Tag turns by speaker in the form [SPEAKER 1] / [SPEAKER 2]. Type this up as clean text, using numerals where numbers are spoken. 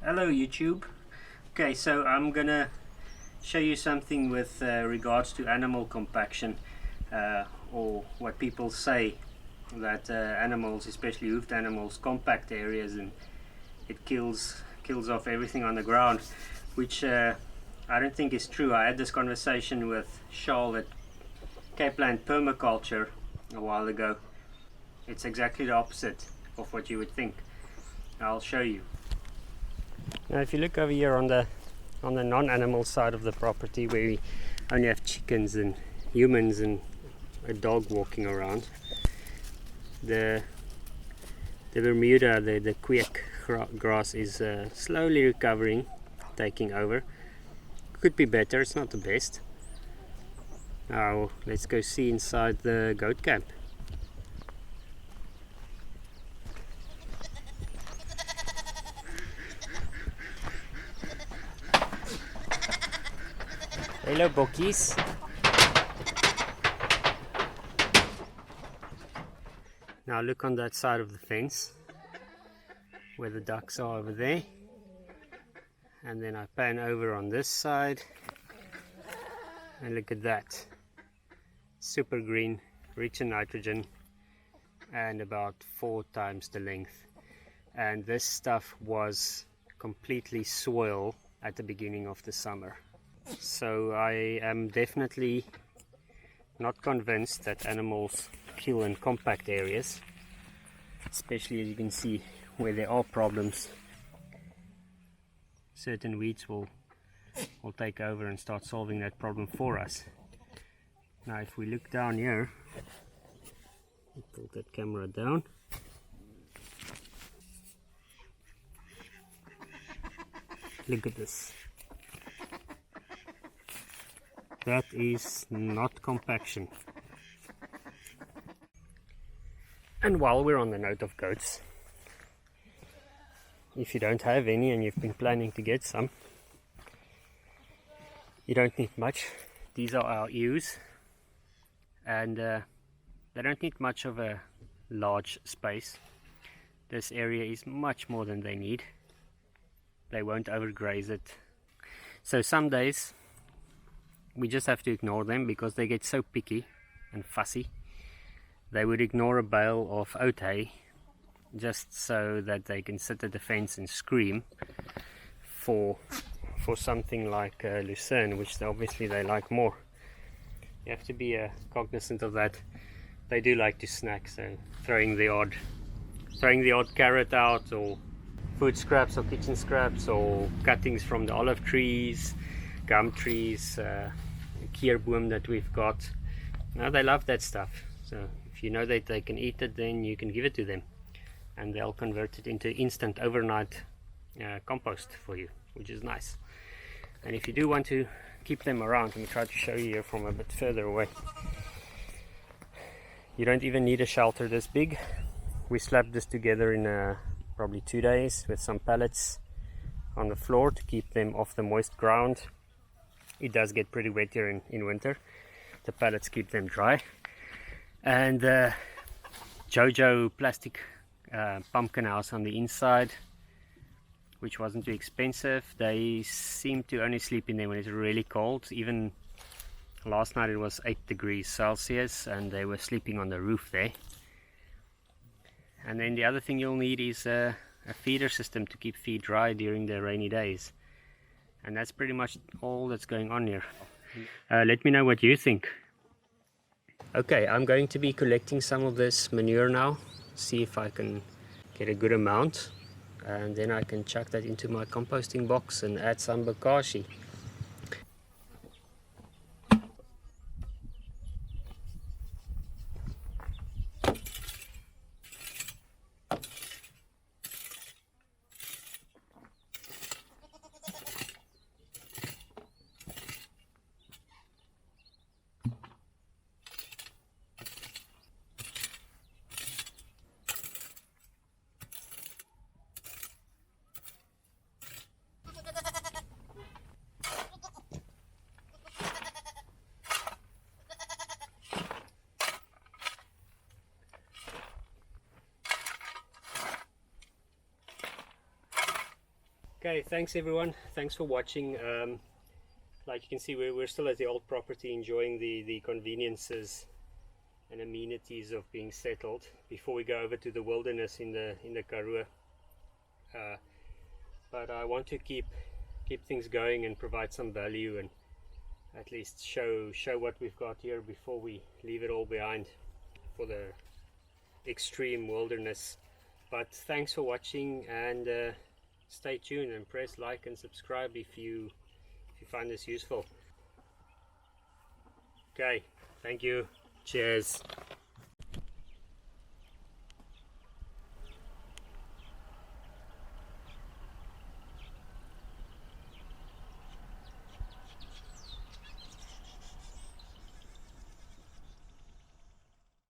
[SPEAKER 1] Hello YouTube. Okay, so I'm gonna show you something with regards to animal compaction, or what people say that animals, especially hoofed animals, compact areas and it kills off everything on the ground, which I don't think is true. I had this conversation with Charles at Cape Land Permaculture a while ago. It's exactly the opposite of what you would think. I'll show you. Now if you look over here on the non-animal side of the property, where we only have chickens and humans and a dog walking around, the Bermuda, the quake grass is slowly recovering, taking over. Could be better, it's not the best. Now let's go see inside the goat camp. Hello bokkies. Now look on that side of the fence where the ducks are over there, and then I pan over on this side and look at that. Super green, rich in nitrogen, and about 4 times the length. And this stuff was completely soil at the beginning of the summer. So I am definitely not convinced that animals kill in compact areas, especially as you can see where there are problems. Certain weeds will take over and start solving that problem for us. Now if we look down here, pull that camera down. Look at this. That is not compaction. And while we're on the note of goats, if you don't have any and you've been planning to get some, you don't need much. These are our ewes, and they don't need much of a large space. This area is much more than they need. They won't overgraze it. So some days we just have to ignore them because they get so picky and fussy. They would ignore a bale of oat hay just so that they can sit at the fence and scream for something like lucerne, which obviously they like more. You have to be cognizant of that. They do like to snack, so throwing the odd carrot out, or food scraps or kitchen scraps, or cuttings from the olive trees, gum trees, keerboom that we've got. Now they love that stuff. So if you know that they can eat it, then you can give it to them, and they'll convert it into instant overnight compost for you, which is nice. And if you do want to keep them around, let me try to show you here from a bit further away. You don't even need a shelter this big. We slapped this together in probably 2 days with some pallets on the floor to keep them off the moist ground. It does get pretty wet here in winter. The pallets keep them dry. And Jojo plastic pumpkin house on the inside, which wasn't too expensive. They seem to only sleep in there when it's really cold. Even last night it was 8 degrees Celsius and they were sleeping on the roof there. And then the other thing you'll need is a feeder system to keep feed dry during the rainy days. And that's pretty much all that's going on here. Let me know what you think. Okay, I'm going to be collecting some of this manure now, see if I can get a good amount, and then I can chuck that into my composting box and add some bokashi. Okay, thanks everyone. Thanks for watching. Like you can see, we're still at the old property, enjoying the conveniences and amenities of being settled before we go over to the wilderness in the Karoo. But I want to keep things going and provide some value, and at least show what we've got here before we leave it all behind for the extreme wilderness. But thanks for watching, and stay tuned and press like and subscribe if you find this useful. Okay, thank you. Cheers.